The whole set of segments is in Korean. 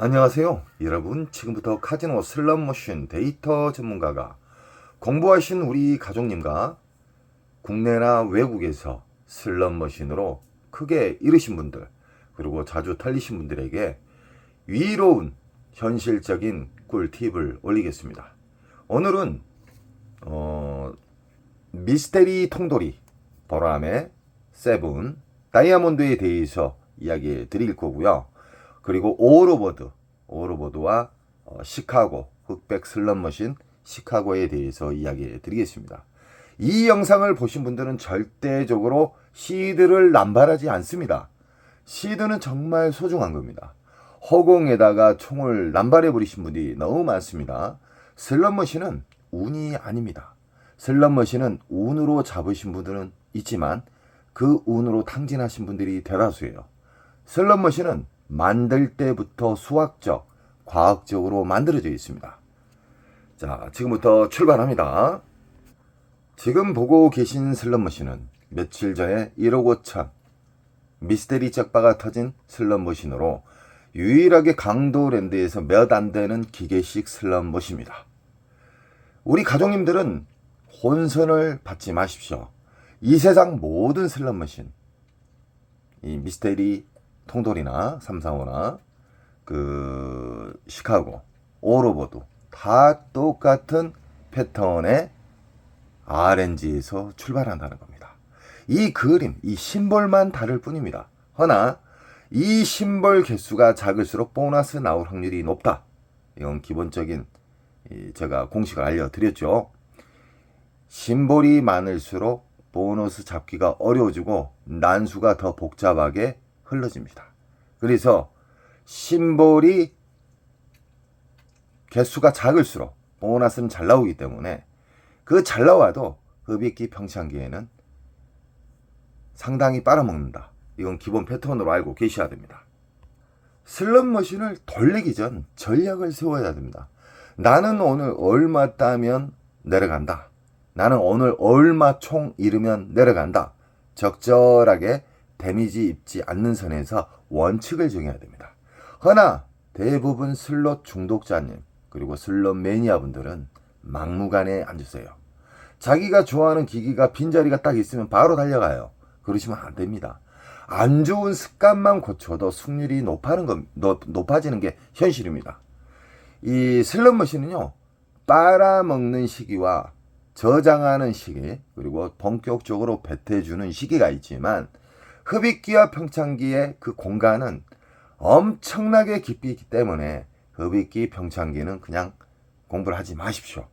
안녕하세요. 여러분, 지금부터 카지노 슬롯머신 데이터 전문가가 공부하신 우리 가족님과 국내나 외국에서 슬롯머신으로 크게 잃으신 분들, 그리고 자주 털리신 분들에게 위로운 현실적인 꿀팁을 올리겠습니다. 오늘은 미스테리 통돌이 보람의 세븐 다이아몬드에 대해서 이야기 드릴 거고요. 그리고 오로보드와 시카고 흑백 슬롯머신 시카고에 대해서 이야기 드리겠습니다. 이 영상을 보신 분들은 절대적으로 시드를 남발하지 않습니다. 시드는 정말 소중한 겁니다. 허공에다가 총을 남발해 버리신 분이 너무 많습니다. 슬롯머신은 운이 아닙니다. 슬롯머신은 운으로 잡으신 분들은 있지만 그 운으로 탕진하신 분들이 대다수예요. 슬롯머신은 만들 때부터 수학적, 과학적으로 만들어져 있습니다. 자, 지금부터 출발합니다. 지금 보고 계신 슬롯머신은 며칠 전에 1억 5천 미스테리 짝바가 터진 슬롯머신으로 유일하게 강도랜드에서 몇 안 되는 기계식 슬롯머신입니다. 우리 가족님들은 혼선을 받지 마십시오. 이 세상 모든 슬롯머신, 이 미스테리 통돌이나 345나 시카고, 오로보드 다 똑같은 패턴의 RNG에서 출발한다는 겁니다. 이 그림, 이 심볼만 다를 뿐입니다. 허나 이 심볼 개수가 작을수록 보너스 나올 확률이 높다. 이건 기본적인 제가 공식을 알려드렸죠. 심볼이 많을수록 보너스 잡기가 어려워지고 난수가 더 복잡하게 흘러집니다. 그래서 심볼이 개수가 작을수록 보너스는 잘 나오기 때문에 그 잘 나와도 흡입기 평창기에는 상당히 빨아먹는다. 이건 기본 패턴으로 알고 계셔야 됩니다. 슬롯머신을 돌리기 전 전략을 세워야 됩니다. 나는 오늘 얼마 따면 내려간다. 나는 오늘 얼마 총 잃으면 내려간다. 적절하게 데미지 입지 않는 선에서 원칙을 정해야 됩니다. 허나 대부분 슬롯 중독자님 그리고 슬롯 매니아 분들은 막무가내에 앉으세요. 자기가 좋아하는 기기가 빈자리가 딱 있으면 바로 달려가요. 그러시면 안 됩니다. 안 좋은 습관만 고쳐도 승률이 높아지는 게 현실입니다. 이 슬롯머신은요, 빨아먹는 시기와 저장하는 시기, 그리고 본격적으로 배태주는 시기가 있지만 흡입기와 평창기의 그 공간은 엄청나게 깊이 있기 때문에 흡입기, 평창기는 그냥 공부를 하지 마십시오.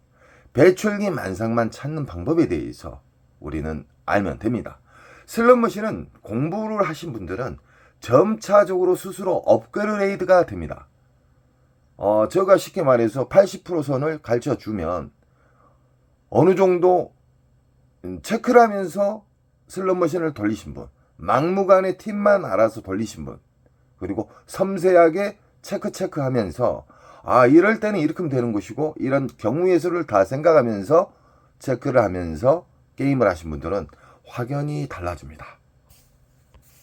배출기 만상만 찾는 방법에 대해서 우리는 알면 됩니다. 슬롯머신은 공부를 하신 분들은 점차적으로 스스로 업그레이드가 됩니다. 제가 쉽게 말해서 80% 선을 가르쳐 주면 어느 정도 체크를 하면서 슬롯머신을 돌리신 분, 막무가내 팁만 알아서 돌리신 분, 그리고 섬세하게 체크하면서 이럴 때는 이렇게 하면 되는 것이고 이런 경우의 수를 다 생각하면서 체크를 하면서 게임을 하신 분들은 확연히 달라집니다.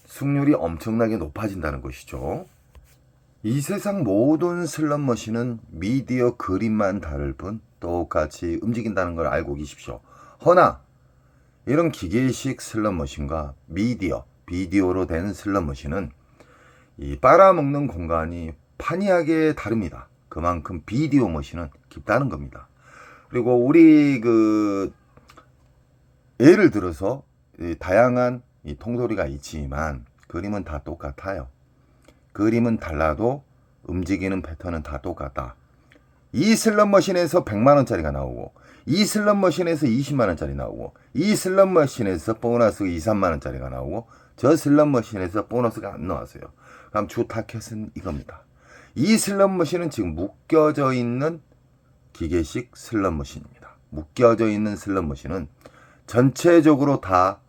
승률이 엄청나게 높아진다는 것이죠. 이 세상 모든 슬롯머신은 미디어 그림만 다를 뿐 똑같이 움직인다는 걸 알고 계십시오. 허나 이런 기계식 슬롯머신과 비디오로 된 슬롯머신은 이 빨아먹는 공간이 판이하게 다릅니다. 그만큼 비디오 머신은 깊다는 겁니다. 그리고 우리 예를 들어서 다양한 이 통돌이가 있지만 그림은 다 똑같아요. 그림은 달라도 움직이는 패턴은 다 똑같다. 이 슬롯머신에서 100만원짜리가 나오고 이 슬롯머신에서 20만원짜리 나오고 이 슬롯머신에서 보너스 2, 3만원짜리가 나오고 저 슬롯머신에서 보너스가 안 나왔어요. 그럼 주 타켓은 이겁니다. 이 슬롯머신은 지금 묶여져 있는 기계식 슬롯머신입니다. 묶여져 있는 슬롯머신은 전체적으로 다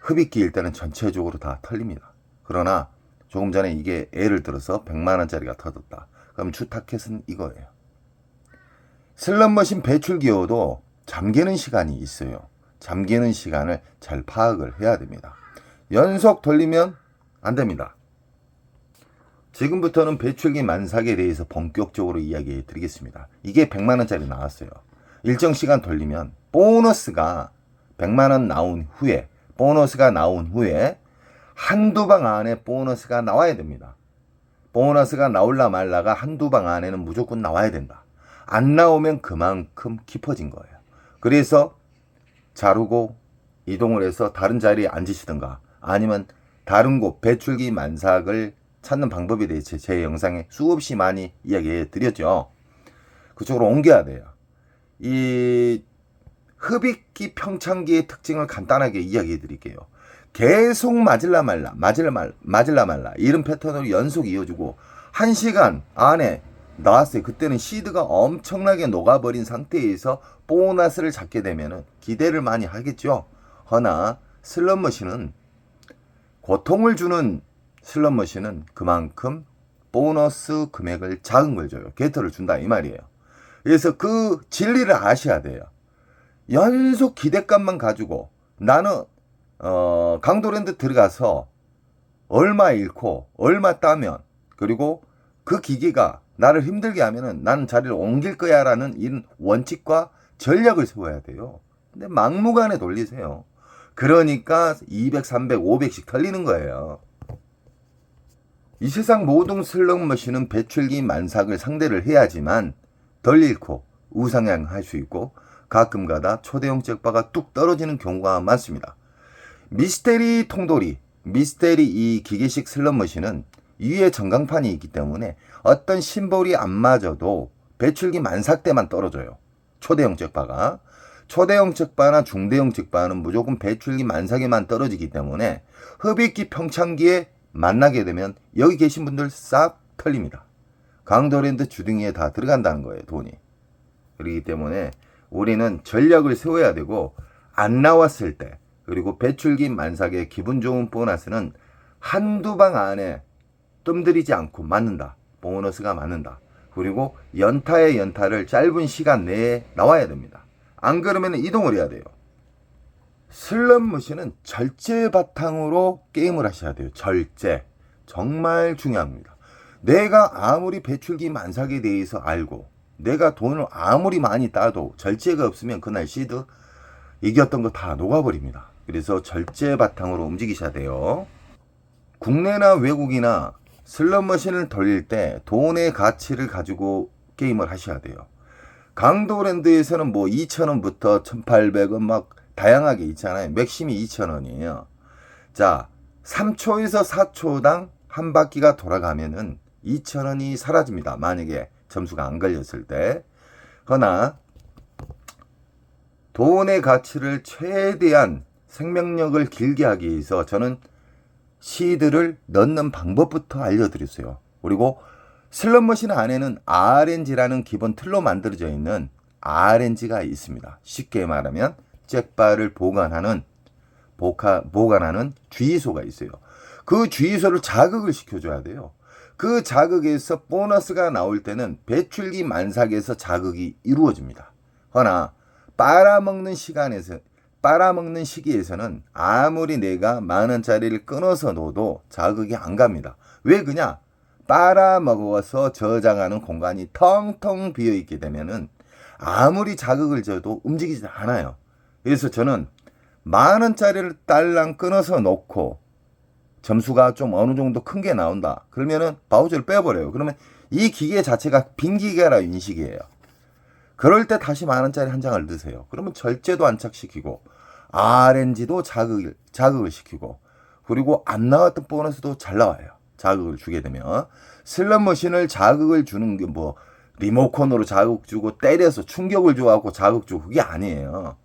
흡입기일 때는 전체적으로 다 털립니다. 그러나 조금 전에 이게 예를 들어서 100만원짜리가 터졌다. 그럼 주 타켓은 이거예요. 슬롯머신 배출기어도 잠기는 시간이 있어요. 잠기는 시간을 잘 파악을 해야 됩니다. 연속 돌리면 안 됩니다. 지금부터는 배출기 만삭에 대해서 본격적으로 이야기해 드리겠습니다. 이게 100만원짜리 나왔어요. 일정 시간 돌리면 보너스가 100만원 나온 후에 한두 방 안에 보너스가 나와야 됩니다. 보너스가 나올라 말라가 한두 방 안에는 무조건 나와야 된다. 안 나오면 그만큼 깊어진 거예요. 그래서 자르고 이동을 해서 다른 자리에 앉으시든가 아니면 다른 곳 배출기 만삭을 찾는 방법에 대해서 제 영상에 수없이 많이 이야기해 드렸죠. 그쪽으로 옮겨야 돼요. 이 흡입기 평창기의 특징을 간단하게 이야기해 드릴게요. 계속 맞을라 말라 이런 패턴으로 연속 이어주고 1시간 안에 나왔어요. 그때는 시드가 엄청나게 녹아버린 상태에서 보너스를 잡게 되면 기대를 많이 하겠죠. 허나 슬롯머신은 고통을 주는 슬롯머신은 그만큼 보너스 금액을 작은 걸 줘요. 게터를 준다 이 말이에요. 그래서 그 진리를 아셔야 돼요. 연속 기대감만 가지고 나는 강도랜드 들어가서 얼마 잃고 얼마 따면 그리고 그 기계가 나를 힘들게 하면은 나는 자리를 옮길 거야 라는 이런 원칙과 전략을 세워야 돼요. 근데 막무가내 돌리세요. 그러니까 200, 300, 500씩 털리는 거예요. 이 세상 모든 슬롯머신은 배출기 만삭을 상대를 해야지만 덜 잃고 우상향할 수 있고 가끔가다 초대형 잭바가 뚝 떨어지는 경우가 많습니다. 미스테리 통돌이, 미스테리 이 기계식 슬롯머신은 위에 전광판이 있기 때문에 어떤 심볼이 안 맞아도 배출기 만삭 때만 떨어져요. 초대형 잭바가. 초대형 잭바나 중대형 잭바는 무조건 배출기 만삭에만 떨어지기 때문에 흡입기 평창기에 만나게 되면 여기 계신 분들 싹 털립니다. 강도랜드 주둥이에 다 들어간다는 거예요, 돈이. 그렇기 때문에 우리는 전략을 세워야 되고 안 나왔을 때 그리고 배출기 만삭의 기분 좋은 보너스는 한두 방 안에 뜸들이지 않고 맞는다. 보너스가 맞는다. 그리고 연타의 연타를 짧은 시간 내에 나와야 됩니다. 안 그러면 이동을 해야 돼요. 슬롯머신은 절제 바탕으로 게임을 하셔야 돼요. 절제. 정말 중요합니다. 내가 아무리 배출기 만삭에 대해서 알고 내가 돈을 아무리 많이 따도 절제가 없으면 그날 시드 이겼던 거 다 녹아버립니다. 그래서 절제 바탕으로 움직이셔야 돼요. 국내나 외국이나 슬롯머신을 돌릴 때 돈의 가치를 가지고 게임을 하셔야 돼요. 강도랜드에서는 뭐 2,000원부터 1,800원 막 다양하게 있잖아요. 맥심이 2,000원이에요. 자, 3초에서 4초당 한 바퀴가 돌아가면은 2,000원이 사라집니다. 만약에 점수가 안 걸렸을 때. 허나 돈의 가치를 최대한 생명력을 길게 하기 위해서 저는 시드를 넣는 방법부터 알려드렸어요. 그리고 슬롯머신 안에는 RNG라는 기본 틀로 만들어져 있는 RNG가 있습니다. 쉽게 말하면 잭바를 보관하는 주의소가 있어요. 그 주의소를 자극을 시켜줘야 돼요. 그 자극에서 보너스가 나올 때는 배출기 만삭에서 자극이 이루어집니다. 허나 빨아먹는 시기에서는 아무리 내가 10,000원짜리를 끊어서 놓아도 자극이 안 갑니다. 왜 그냐? 빨아먹어서 저장하는 공간이 텅텅 비어있게 되면은 아무리 자극을 줘도 움직이지 않아요. 그래서 저는 10,000원짜리를 딸랑 끊어서 놓고 점수가 좀 어느 정도 큰 게 나온다. 그러면은 바우처를 빼버려요. 그러면 이 기계 자체가 빈 기계라 인식이에요. 그럴 때 다시 10,000원짜리 한 장을 넣으세요. 그러면 절제도 안착시키고 RNG도 자극을 시키고 그리고 안 나왔던 보너스도 잘 나와요. 자극을 주게 되면 슬롯머신을 자극을 주는 게 뭐 리모컨으로 자극 주고 때려서 충격을 줘갖고 자극 주고 그게 아니에요.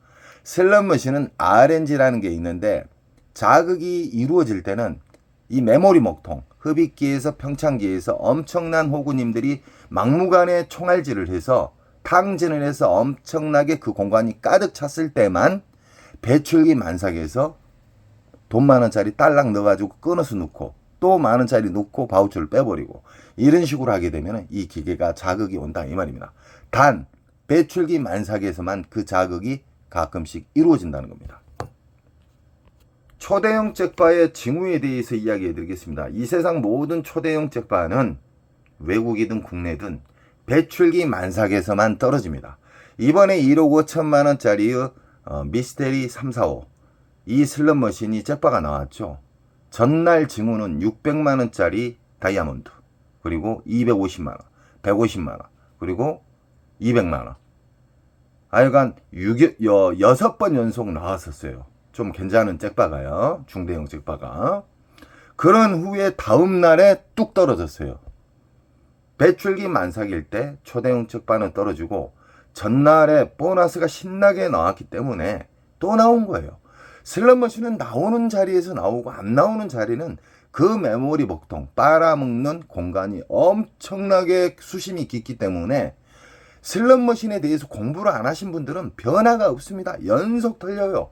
슬롯머신은 RNG라는 게 있는데 자극이 이루어질 때는 이 메모리 먹통, 흡입기에서 평창기에서 엄청난 호구님들이 막무가내 총알질을 해서 탕진을 해서 엄청나게 그 공간이 가득 찼을 때만 배출기 만삭에서 돈 10,000원짜리 딸랑 넣어가지고 끊어서 넣고 또 10,000원짜리 넣고 바우처를 빼버리고 이런 식으로 하게 되면 이 기계가 자극이 온다 이 말입니다. 단 배출기 만삭에서만 그 자극이 가끔씩 이루어진다는 겁니다. 초대형 잭바의 징후에 대해서 이야기해 드리겠습니다. 이 세상 모든 초대형 잭바는 외국이든 국내든 배출기 만삭에서만 떨어집니다. 이번에 1억 5천만 원짜리의 미스테리 345 이 슬롯머신이 잭바가 나왔죠. 전날 징후는 600만 원짜리 다이아몬드, 그리고 250만 원, 150만 원, 그리고 200만 원. 하여간 6번 연속 나왔었어요. 좀 괜찮은 잭바가요. 중대형 잭바가. 그런 후에 다음 날에 뚝 떨어졌어요. 배출기 만삭일 때 초대형 잭바는 떨어지고 전날에 보너스가 신나게 나왔기 때문에 또 나온 거예요. 슬롯머신은 나오는 자리에서 나오고 안 나오는 자리는 그 메모리 복통, 빨아먹는 공간이 엄청나게 수심이 깊기 때문에 슬롯머신에 대해서 공부를 안 하신 분들은 변화가 없습니다. 연속 틀려요.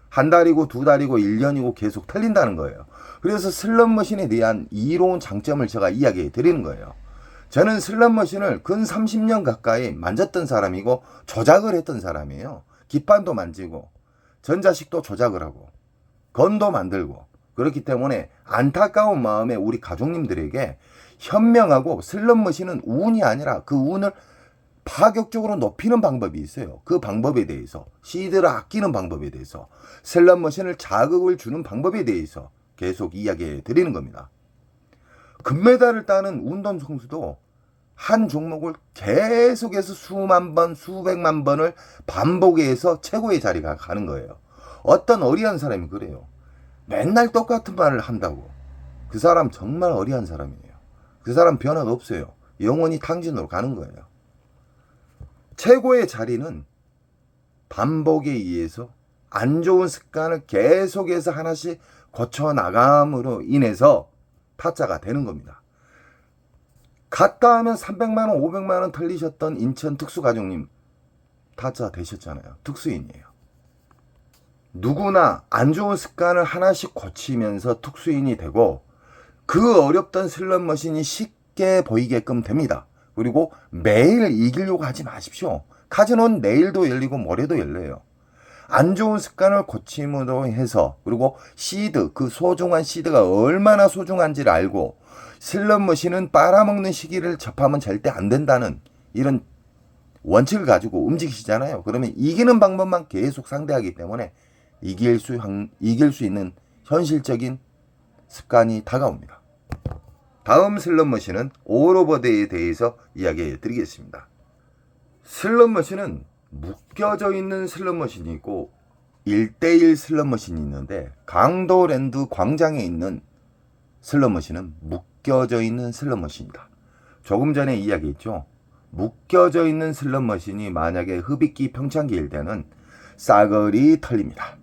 한 달이고 두 달이고 1년이고 계속 틀린다는 거예요. 그래서 슬롯머신에 대한 이로운 장점을 제가 이야기해 드리는 거예요. 저는 슬롯머신을 근 30년 가까이 만졌던 사람이고 조작을 했던 사람이에요. 기판도 만지고 전자식도 조작을 하고 건도 만들고 그렇기 때문에 안타까운 마음에 우리 가족님들에게 현명하고 슬롯머신은 운이 아니라 그 운을 파격적으로 높이는 방법이 있어요. 그 방법에 대해서 시드를 아끼는 방법에 대해서 슬롯머신을 자극을 주는 방법에 대해서 계속 이야기해 드리는 겁니다. 금메달을 따는 운동 선수도 한 종목을 계속해서 수만 번, 수백만 번을 반복해서 최고의 자리가 가는 거예요. 어떤 어리한 사람이 그래요. 맨날 똑같은 말을 한다고. 그 사람 정말 어리한 사람이에요. 그 사람 변화가 없어요. 영원히 탕진으로 가는 거예요. 최고의 자리는 반복에 의해서 안 좋은 습관을 계속해서 하나씩 고쳐 나감으로 인해서 타짜가 되는 겁니다. 갔다 하면 300만 원, 500만 원 털리셨던 인천 특수가족님 타짜 되셨잖아요. 특수인이에요. 누구나 안 좋은 습관을 하나씩 고치면서 특수인이 되고 그 어렵던 슬롯머신이 쉽게 보이게끔 됩니다. 그리고 매일 이기려고 하지 마십시오. 카지노는 내일도 열리고 모레도 열려요. 안 좋은 습관을 고침으로 해서 그리고 시드, 그 소중한 시드가 얼마나 소중한지를 알고 슬롯머신은 빨아먹는 시기를 접하면 절대 안 된다는 이런 원칙을 가지고 움직이시잖아요. 그러면 이기는 방법만 계속 상대하기 때문에 이길 수 있는 현실적인 습관이 다가옵니다. 다음 슬롯머신은 오로버데이에 대해서 이야기해 드리겠습니다. 슬롯머신은 묶여져 있는 슬롯머신이 있고 1대1 슬롯머신이 있는데 강도랜드 광장에 있는 슬롯머신은 묶여져 있는 슬롯머신이다. 조금 전에 이야기했죠. 묶여져 있는 슬롯머신이 만약에 흡입기 평창기일 때는 싸그리 털립니다.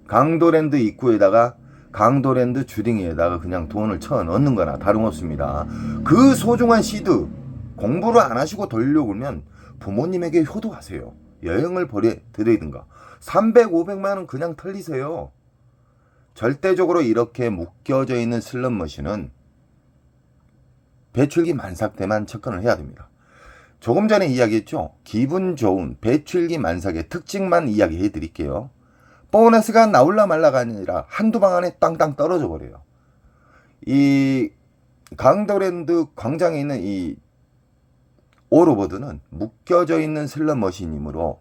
강도랜드 입구에다가 강도랜드 주딩에다가 그냥 돈을 쳐 넣는 거나 다름없습니다. 그 소중한 시드 공부를 안 하시고 돌려고 그러면 부모님에게 효도하세요. 여행을 보내드리든가 300, 500만 원 그냥 털리세요. 절대적으로 이렇게 묶여져 있는 슬롯머신은 배출기 만삭 때만 접근을 해야 됩니다. 조금 전에 이야기했죠. 기분 좋은 배출기 만삭의 특징만 이야기해 드릴게요. 보너스가 나올라 말라가 아니라 한두 방 안에 땅땅 떨어져 버려요. 이 강도랜드 광장에 있는 이 오로버드는 묶여져 있는 슬롯머신이므로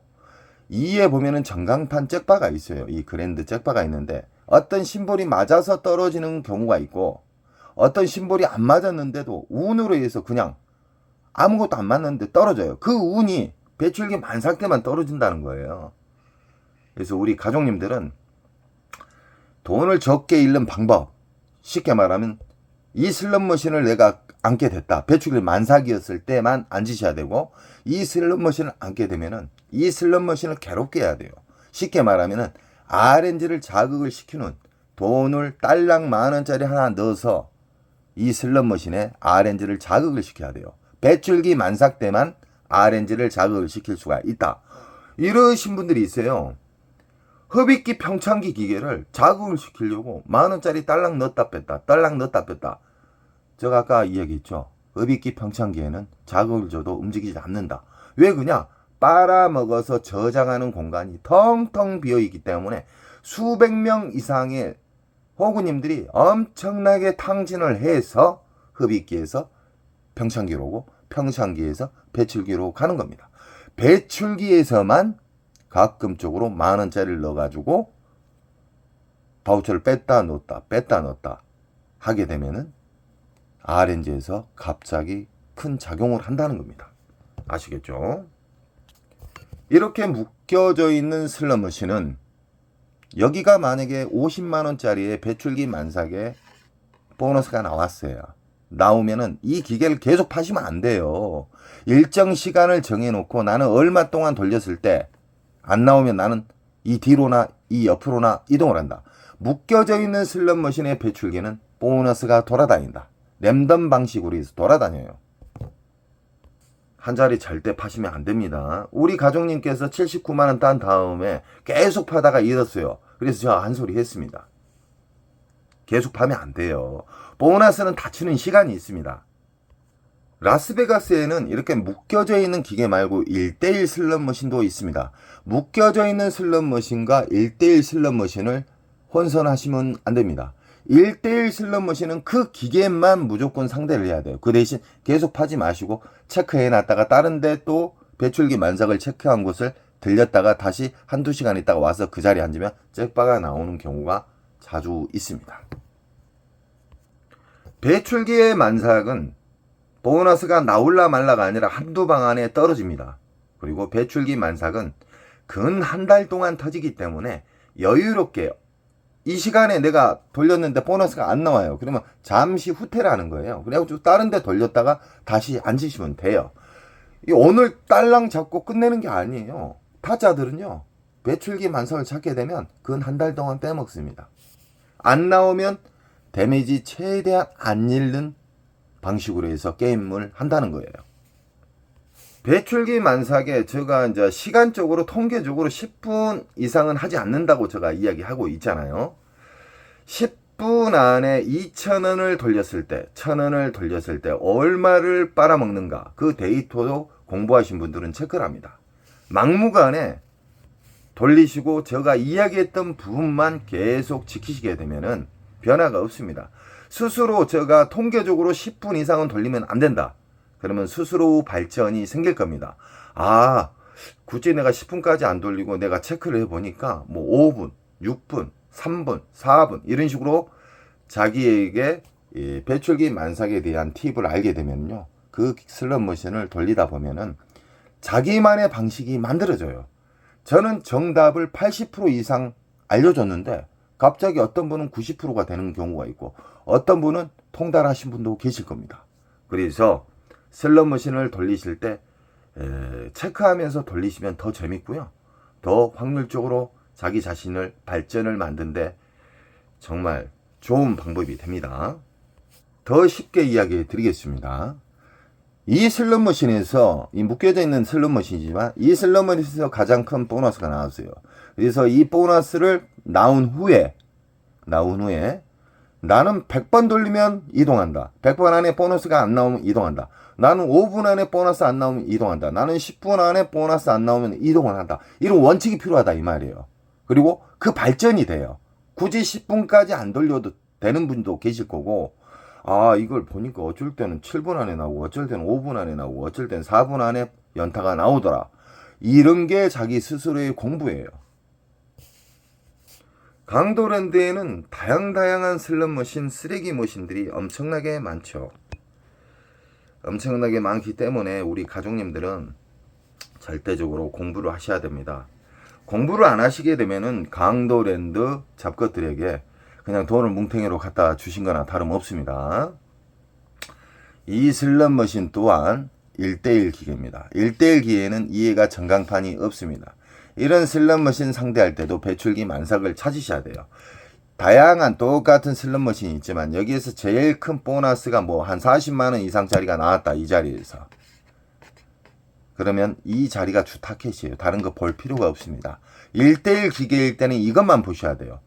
이에 보면은 전광판 잭바가 있어요. 이 그랜드 잭바가 있는데 어떤 심볼이 맞아서 떨어지는 경우가 있고 어떤 심볼이 안 맞았는데도 운으로 해서 그냥 아무것도 안 맞는데 떨어져요. 그 운이 배출기 만삭 때만 떨어진다는 거예요. 그래서 우리 가족님들은 돈을 적게 잃는 방법, 쉽게 말하면 이 슬롯머신을 내가 앉게 됐다. 배출기 만삭이었을 때만 앉으셔야 되고 이 슬롯머신을 앉게 되면은 이 슬롯머신을 괴롭게 해야 돼요. 쉽게 말하면은 RNG를 자극을 시키는 돈을 딸랑 만원짜리 하나 넣어서 이 슬롯머신에 RNG를 자극을 시켜야 돼요. 배출기 만삭 때만 RNG를 자극을 시킬 수가 있다. 이러신 분들이 있어요. 흡입기 평창기 기계를 자극을 시키려고 만원짜리 딸랑 넣었다 뺐다 딸랑 넣었다 뺐다. 제가 아까 이야기했죠. 흡입기 평창기에는 자극을 줘도 움직이지 않는다. 왜 그냐? 빨아먹어서 저장하는 공간이 텅텅 비어있기 때문에 수백 명 이상의 호구님들이 엄청나게 탕진을 해서 흡입기에서 평창기로 오고 평창기에서 배출기로 가는 겁니다. 배출기에서만 가끔적으로 10,000원짜리를 넣어가지고 바우처를 뺐다 넣었다 하게 되면은 RNG에서 갑자기 큰 작용을 한다는 겁니다. 아시겠죠? 이렇게 묶여져 있는 슬롯머신은 여기가 만약에 50만원짜리의 배출기 만삭에 보너스가 나왔어요. 나오면은 이 기계를 계속 파시면 안 돼요. 일정 시간을 정해놓고 나는 얼마 동안 돌렸을 때 안 나오면 나는 이 뒤로나 이 옆으로나 이동을 한다. 묶여져 있는 슬롯머신의 배출기는 보너스가 돌아다닌다. 랜덤 방식으로 해서 돌아다녀요. 한 자리 절대 파시면 안 됩니다. 우리 가족님께서 79만원 딴 다음에 계속 파다가 잃었어요. 그래서 제가 한 소리 했습니다. 계속 파면 안 돼요. 보너스는 닫히는 시간이 있습니다. 라스베가스에는 이렇게 묶여져 있는 기계 말고 1대1 슬롯머신도 있습니다. 묶여져 있는 슬롯머신과 1대1 슬롯머신을 혼선하시면 안 됩니다. 1대1 슬롯머신은 그 기계만 무조건 상대를 해야 돼요. 그 대신 계속 파지 마시고 체크해 놨다가 다른 데 또 배출기 만삭을 체크한 곳을 들렸다가 다시 한두 시간 있다가 와서 그 자리에 앉으면 잭바가 나오는 경우가 자주 있습니다. 배출기의 만삭은 보너스가 나올라 말라가 아니라 한두 방 안에 떨어집니다. 그리고 배출기 만삭은 근 한 달 동안 터지기 때문에 여유롭게 이 시간에 내가 돌렸는데 보너스가 안 나와요. 그러면 잠시 후퇴를 하는 거예요. 그래가지고 다른 데 돌렸다가 다시 앉으시면 돼요. 오늘 딸랑 잡고 끝내는 게 아니에요. 타짜들은요, 배출기 만삭을 찾게 되면 근 한 달 동안 빼먹습니다. 안 나오면 데미지 최대한 안 잃는 방식으로 해서 게임을 한다는 거예요. 배출기 만삭에 제가 이제 시간적으로 통계적으로 10분 이상은 하지 않는다고 제가 이야기하고 있잖아요. 10분 안에 2,000원을 돌렸을 때, 1,000원을 돌렸을 때 얼마를 빨아먹는가, 그 데이터도 공부하신 분들은 체크를 합니다. 막무가내 돌리시고 제가 이야기했던 부분만 계속 지키시게 되면은 변화가 없습니다. 스스로 제가 통계적으로 10분 이상은 돌리면 안 된다. 그러면 스스로 발전이 생길 겁니다. 아, 굳이 내가 10분까지 안 돌리고 내가 체크를 해보니까 뭐 5분, 6분, 3분, 4분 이런 식으로 자기에게 배출기 만삭에 대한 팁을 알게 되면요, 그 슬롯머신을 돌리다 보면은 자기만의 방식이 만들어져요. 저는 정답을 80% 이상 알려줬는데 갑자기 어떤 분은 90%가 되는 경우가 있고 어떤 분은 통달하신 분도 계실 겁니다. 그래서 슬롯머신을 돌리실 때 체크하면서 돌리시면 더 재밌고요, 더 확률적으로 자기 자신을 발전을 만드는데 정말 좋은 방법이 됩니다. 더 쉽게 이야기해 드리겠습니다. 이 슬롯머신에서, 이 묶여져 있는 슬롯머신이지만 이 슬롯머신에서 가장 큰 보너스가 나왔어요. 그래서 이 보너스를 나온 후에 나는 100번 돌리면 이동한다. 100번 안에 보너스가 안 나오면 이동한다. 나는 5분 안에 보너스 안 나오면 이동한다. 나는 10분 안에 보너스 안 나오면 이동을 한다. 이런 원칙이 필요하다 이 말이에요. 그리고 그 발전이 돼요. 굳이 10분까지 안 돌려도 되는 분도 계실 거고, 아, 이걸 보니까 어쩔 때는 7분 안에 나오고 어쩔 때는 5분 안에 나오고 어쩔 때는 4분 안에 연타가 나오더라. 이런 게 자기 스스로의 공부예요. 강도랜드에는 다양한 슬롯머신, 쓰레기 머신들이 엄청나게 많죠. 엄청나게 많기 때문에 우리 가족님들은 절대적으로 공부를 하셔야 됩니다. 공부를 안 하시게 되면은 강도랜드 잡것들에게 그냥 돈을 뭉탱이로 갖다 주신 거나 다름없습니다. 이 슬롯머신 또한 1대1 기계입니다. 1대1 기계에는 이해가 전광판이 없습니다. 이런 슬롯머신 상대할 때도 배출기 만삭을 찾으셔야 돼요. 다양한 똑같은 슬롯머신이 있지만 여기에서 제일 큰 보너스가 뭐 한 40만원 이상짜리가 나왔다, 이 자리에서. 그러면 이 자리가 주 타켓이에요. 다른 거 볼 필요가 없습니다. 1대1 기계일 때는 이것만 보셔야 돼요.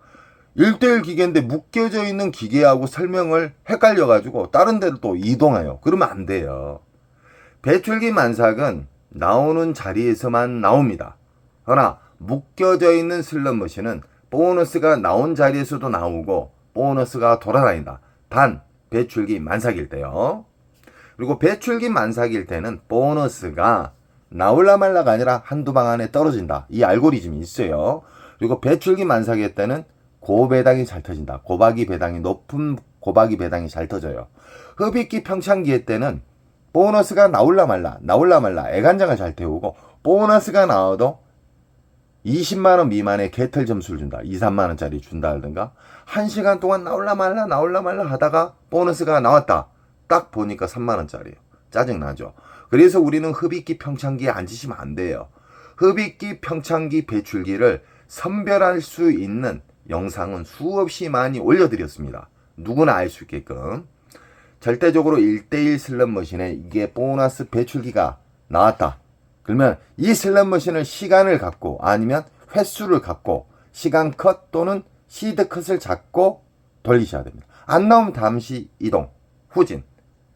1대1 기계인데 묶여져 있는 기계하고 설명을 헷갈려가지고 다른 데로 또 이동해요. 그러면 안 돼요. 배출기 만삭은 나오는 자리에서만 나옵니다. 그러나 묶여져 있는 슬롯머신은 보너스가 나온 자리에서도 나오고 보너스가 돌아다닌다. 단 배출기 만삭일 때요. 그리고 배출기 만삭일 때는 보너스가 나올라 말라가 아니라 한두 방 안에 떨어진다. 이 알고리즘이 있어요. 그리고 배출기 만삭일 때는 고배당이 잘 터진다. 높은 고박이 배당이 잘 터져요. 흡입기 평창기일 때는 보너스가 나올라 말라 애간장을 잘 태우고, 보너스가 나와도 20만원 미만의 개털 점수를 준다. 2, 3만원짜리 준다든가, 1시간 동안 나올라 말라 하다가 보너스가 나왔다. 딱 보니까 3만원짜리예요. 짜증나죠. 그래서 우리는 흡입기 평창기에 앉으시면 안 돼요. 흡입기 평창기 배출기를 선별할 수 있는 영상은 수없이 많이 올려드렸습니다. 누구나 알 수 있게끔. 절대적으로 1대1 슬롯머신에 이게 보너스 배출기가 나왔다. 그러면 이 슬롯머신을 시간을 갖고, 아니면 횟수를 갖고 시간 컷 또는 시드 컷을 잡고 돌리셔야 됩니다. 안 나오면 잠시 이동, 후진,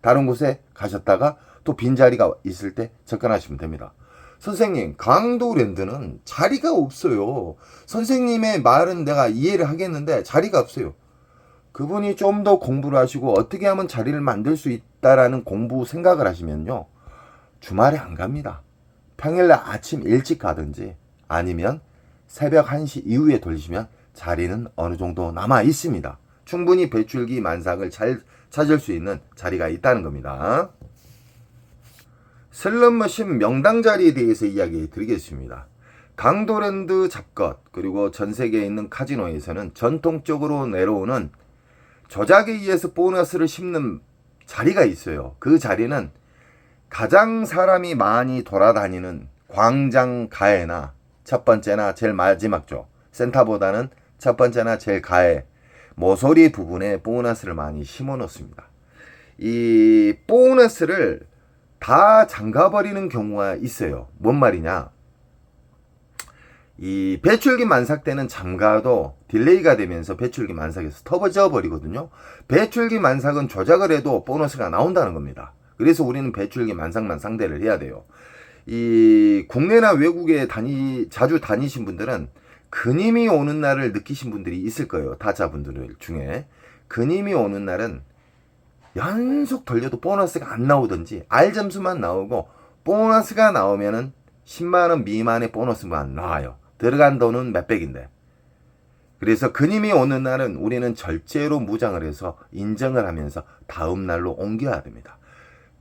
다른 곳에 가셨다가 또 빈자리가 있을 때 접근하시면 됩니다. 선생님, 강도랜드는 자리가 없어요. 선생님의 말은 내가 이해를 하겠는데 자리가 없어요. 그분이 좀 더 공부를 하시고 어떻게 하면 자리를 만들 수 있다라는 공부 생각을 하시면요, 주말에 안 갑니다. 평일날 아침 일찍 가든지 아니면 새벽 1시 이후에 돌리시면 자리는 어느 정도 남아 있습니다. 충분히 배출기 만삭을 잘 찾을 수 있는 자리가 있다는 겁니다. 슬롯머신 명당 자리에 대해서 이야기 드리겠습니다. 강도랜드 잡것, 그리고 전 세계에 있는 카지노에서는 전통적으로 내려오는 조작에 의해서 보너스를 씹는 자리가 있어요. 그 자리는 가장 사람이 많이 돌아다니는 광장 가해나 첫 번째나 제일 마지막죠. 센터보다는 첫 번째나 제일 가해, 모서리 부분에 보너스를 많이 심어 놓습니다. 이 보너스를 다 잠가버리는 경우가 있어요. 뭔 말이냐? 이 배출기 만삭 때는 잠가도 딜레이가 되면서 배출기 만삭에서 터져 버리거든요. 배출기 만삭은 조작을 해도 보너스가 나온다는 겁니다. 그래서 우리는 배출기 만삭만 상대를 해야 돼요. 이 국내나 외국에 자주 다니신 분들은 근임이 오는 날을 느끼신 분들이 있을 거예요. 타자분들 중에. 근임이 오는 날은 연속 돌려도 보너스가 안 나오든지 R점수만 나오고, 보너스가 나오면은 10만원 미만의 보너스만 나와요. 들어간 돈은 몇백인데. 그래서 근임이 오는 날은 우리는 절제로 무장을 해서 인정을 하면서 다음 날로 옮겨야 됩니다.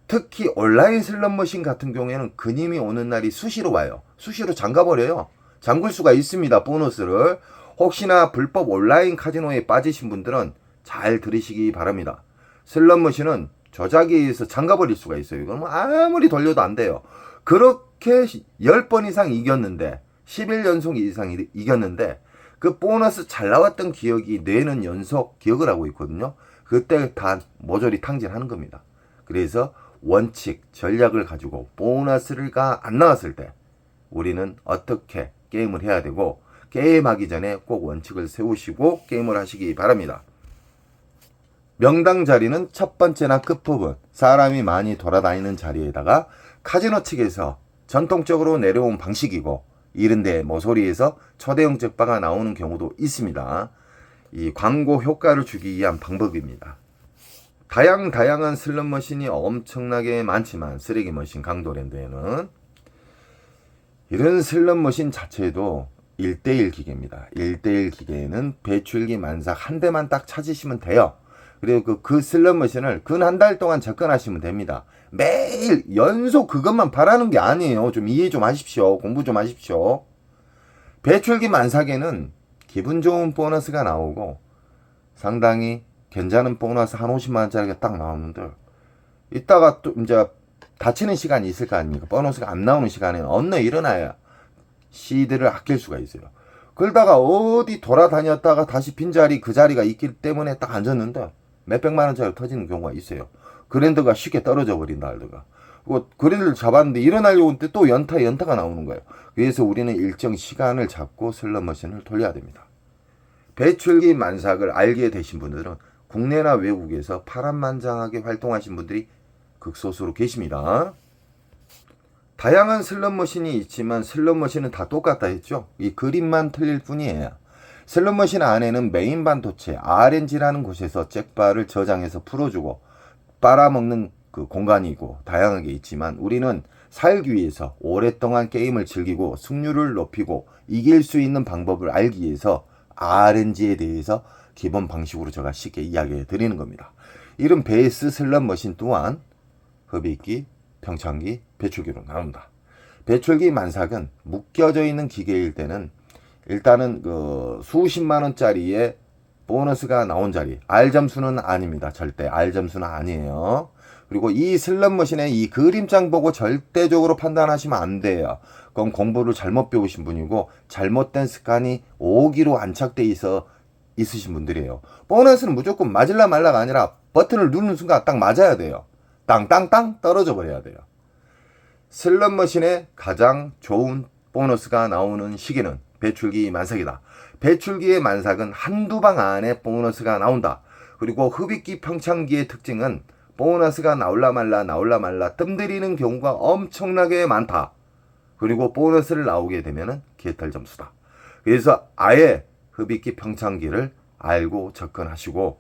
특히 온라인 슬롯머신 같은 경우에는 근임이 오는 날이 수시로 와요. 수시로 잠가버려요. 잠글 수가 있습니다. 보너스를. 혹시나 불법 온라인 카지노에 빠지신 분들은 잘 들으시기 바랍니다. 슬롯머신은 조작에 의해서 잠가버릴 수가 있어요. 그러면 아무리 돌려도 안 돼요. 그렇게 10번 이상 이겼는데, 11연속 이상 이겼는데, 그 보너스 잘 나왔던 기억이 뇌는 연속 기억을 하고 있거든요. 그때 다 모조리 탕진하는 겁니다. 그래서 원칙, 전략을 가지고 보너스가 안 나왔을 때 우리는 어떻게 게임을 해야 되고, 게임하기 전에 꼭 원칙을 세우시고 게임을 하시기 바랍니다. 명당 자리는 첫 번째나 끝부분, 사람이 많이 돌아다니는 자리에다가 카지노 측에서 전통적으로 내려온 방식이고, 이런데 모서리에서 초대형 적바가 나오는 경우도 있습니다. 이 광고 효과를 주기 위한 방법입니다. 다양한 슬롯머신이 엄청나게 많지만, 쓰레기머신 강도랜드에는 이런 슬롯머신 자체도 1대1 기계입니다. 1대1 기계에는 배출기 만삭 한 대만 딱 찾으시면 돼요. 그리고 그 슬롯머신을 근 한 달 동안 접근하시면 됩니다. 매일 연속 그것만 바라는 게 아니에요. 좀 이해 좀 하십시오. 공부 좀 하십시오. 배출기 만삭에는 기분 좋은 보너스가 나오고, 상당히 괜찮은 보너스 한 50만원짜리가 딱 나오는데, 이따가 또 이제 다치는 시간이 있을 거 아닙니까? 보너스가 안 나오는 시간에는 언제 일어나야 시드를 아낄 수가 있어요. 그러다가 어디 돌아다녔다가 다시 빈자리, 그 자리가 있기 때문에 딱 앉았는데 몇백만원짜리 터지는 경우가 있어요. 그랜드가 쉽게 떨어져 버린다 알드가. 그랜드를 잡았는데 일어나려고 할 때 또 연타가 나오는 거예요. 그래서 우리는 일정 시간을 잡고 슬롯머신을 돌려야 됩니다. 배출기 만삭을 알게 되신 분들은 국내나 외국에서 파란만장하게 활동하신 분들이 극소수로 계십니다. 다양한 슬롯머신이 있지만 슬롯머신은 다 똑같다 했죠. 이 그림만 틀릴 뿐이에요. 슬롯머신 안에는 메인 반도체 RNG라는 곳에서 잭바를 저장해서 풀어주고 빨아먹는 그 공간이고 다양하게 있지만 우리는 살기 위해서 오랫동안 게임을 즐기고 승률을 높이고 이길 수 있는 방법을 알기 위해서 RNG에 대해서 기본 방식으로 제가 쉽게 이야기해 드리는 겁니다. 이런 베이스 슬롯머신 또한 흡입기, 평창기, 배출기로 나온다. 배출기 만삭은 묶여져 있는 기계일 때는 일단은 그 수십만 원짜리의 보너스가 나온 자리, R점수는 아닙니다. 절대 R점수는 아니에요. 그리고 이 슬롯머신의 이 그림장 보고 절대적으로 판단하시면 안 돼요. 그건 공부를 잘못 배우신 분이고 잘못된 습관이 오기로 안착돼 있으신 분들이에요. 보너스는 무조건 맞을라 말라가 아니라 버튼을 누르는 순간 딱 맞아야 돼요. 땅땅땅 떨어져 버려야 돼요. 슬롯머신의 가장 좋은 보너스가 나오는 시기는 배출기 만삭이다. 배출기의 만삭은 한두 방 안에 보너스가 나온다. 그리고 흡입기 평창기의 특징은 보너스가 나올라 말라 뜸들이는 경우가 엄청나게 많다. 그리고 보너스를 나오게 되면은 개털 점수다. 그래서 아예 흡입기 평창기를 알고 접근하시고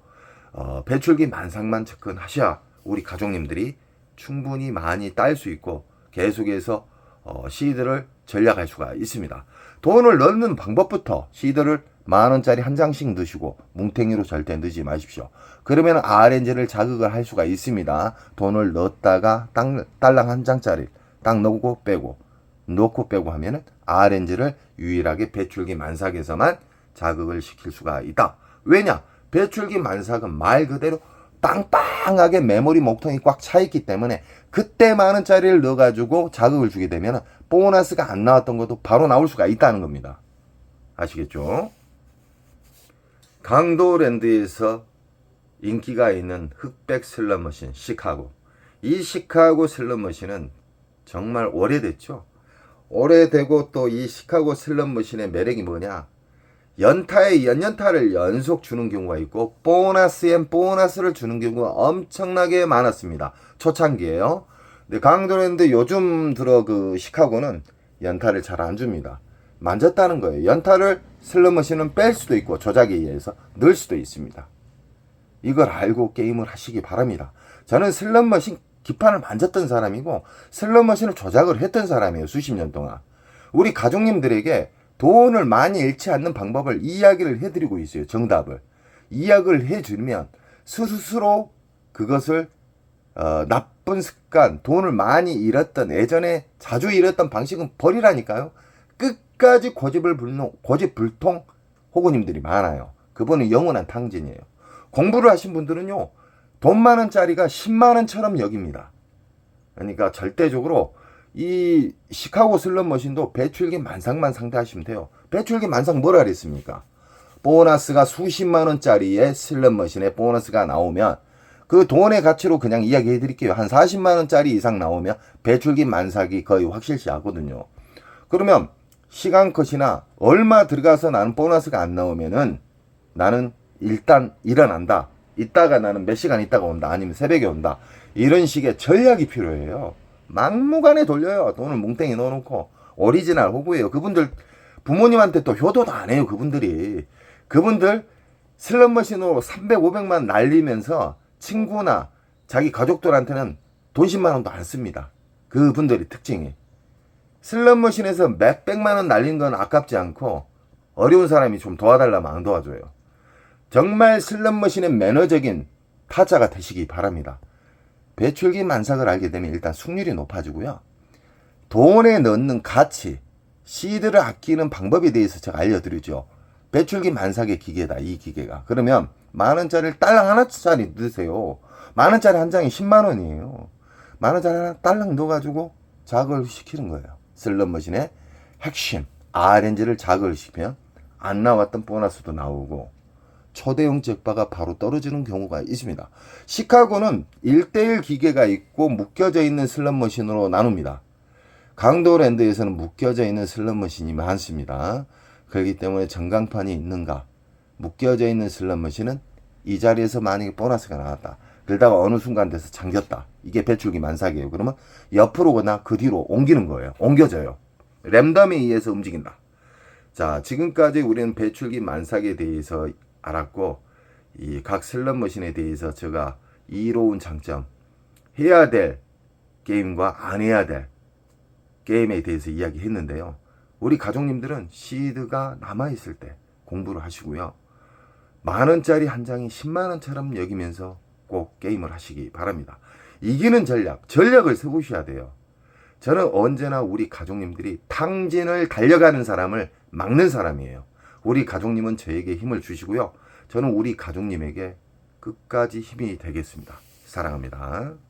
배출기 만삭만 접근하셔야 우리 가족님들이 충분히 많이 딸 수 있고 계속해서 시드를 전략할 수가 있습니다. 돈을 넣는 방법부터 시드를 만원짜리 한 장씩 넣으시고 뭉탱이로 절대 넣지 마십시오. 그러면 RNG를 자극을 할 수가 있습니다. 돈을 넣었다가 딸랑 한 장짜리 딱 넣고 빼고 하면은 RNG를 유일하게 배출기 만삭에서만 자극을 시킬 수가 있다. 왜냐? 배출기 만삭은 말 그대로 빵빵하게 메모리 목통이 꽉 차있기 때문에 그때 만원짜리를 넣어가지고 자극을 주게 되면 보너스가 안 나왔던 것도 바로 나올 수가 있다는 겁니다. 아시겠죠? 강도랜드에서 인기가 있는 흑백 슬롯머신 시카고. 이 시카고 슬롯머신은 정말 오래됐죠. 오래되고 또 이 시카고 슬롯머신의 매력이 뭐냐? 연타에 연타를 연속 주는 경우가 있고 보너스를 주는 경우가 엄청나게 많았습니다. 초창기에요. 근데 강도랜드 요즘 들어 그 시카고는 연타를 잘 안 줍니다. 만졌다는 거예요. 연타를 슬롯머신은 뺄 수도 있고 조작에 의해서 넣을 수도 있습니다. 이걸 알고 게임을 하시기 바랍니다. 저는 슬롯머신 기판을 만졌던 사람이고 슬롯머신을 조작을 했던 사람이에요. 수십 년 동안. 우리 가족님들에게 돈을 많이 잃지 않는 방법을 이야기를 해드리고 있어요. 정답을. 이야기를 해주면 스스로 그것을 나쁜 습관, 돈을 많이 잃었던 예전에 자주 잃었던 방식은 버리라니까요. 끝까지 고집불통 호구님들이 많아요. 그분은 영원한 탕진이에요. 공부를 하신 분들은요. 돈 많은짜리가 10만원처럼 여깁니다. 그러니까 절대적으로 이 시카고 슬롯머신도 배출기 만삭만 상대하시면 돼요. 배출기 만삭 뭐라 그랬습니까? 보너스가 수십만원짜리의 슬롯머신에 보너스가 나오면 그 돈의 가치로 그냥 이야기해 드릴게요. 한 40만원짜리 이상 나오면 배출기 만삭이 거의 확실시 하거든요. 그러면 시간 컷이나 얼마 들어가서 나는 보너스가 안 나오면은 나는 일단 일어난다. 이따가 나는 몇 시간 있다가 온다. 아니면 새벽에 온다. 이런 식의 전략이 필요해요. 막무가내 돌려요. 돈을 뭉탱이 넣어놓고. 오리지널 호구예요. 그분들 부모님한테 또 효도도 안 해요. 그분들 슬롯머신으로 300, 500만 날리면서 친구나 자기 가족들한테는 돈 10만 원도 안 씁니다. 그분들의 특징이. 슬롯머신에서 몇백만 원 날린 건 아깝지 않고 어려운 사람이 좀 도와달라면 안 도와줘요. 정말 슬롯머신의 매너적인 타자가 되시기 바랍니다. 배출기 만삭을 알게 되면 일단 승률이 높아지고요. 돈에 넣는 가치, 시드를 아끼는 방법에 대해서 제가 알려드리죠. 배출기 만삭의 기계다, 이 기계가. 그러면 만원짜리를 딸랑 하나짜리 넣으세요. 만원짜리 한 장이 10만원이에요. 만원짜리 하나 딸랑 넣어가지고 자극을 시키는 거예요. 슬롯머신의 핵심, RNG를 자극을 시키면 안 나왔던 보너스도 나오고 초대형 잭바가 바로 떨어지는 경우가 있습니다. 시카고는 1:1 기계가 있고 묶여져 있는 슬롯머신으로 나눕니다. 강도랜드에서는 묶여져 있는 슬롯머신이 많습니다. 그렇기 때문에 전광판이 있는가? 묶여져 있는 슬롯머신은 이 자리에서 만약에 보너스가 나왔다. 그러다가 어느 순간 돼서 잠겼다. 이게 배출기 만삭이에요. 그러면 옆으로거나 그 뒤로 옮기는 거예요. 옮겨져요. 랜덤에 의해서 움직인다. 자, 지금까지 우리는 배출기 만삭에 대해서 알았고, 이 각 슬롯머신에 대해서 제가 이로운 장점, 해야 될 게임과 안 해야 될 게임에 대해서 이야기했는데요. 우리 가족님들은 시드가 남아있을 때 공부를 하시고요. 만원짜리 한 장이 10만원처럼 여기면서 꼭 게임을 하시기 바랍니다. 이기는 전략을 세우셔야 돼요. 저는 언제나 우리 가족님들이 탕진을 달려가는 사람을 막는 사람이에요. 우리 가족님은 저에게 힘을 주시고요. 저는 우리 가족님에게 끝까지 힘이 되겠습니다. 사랑합니다.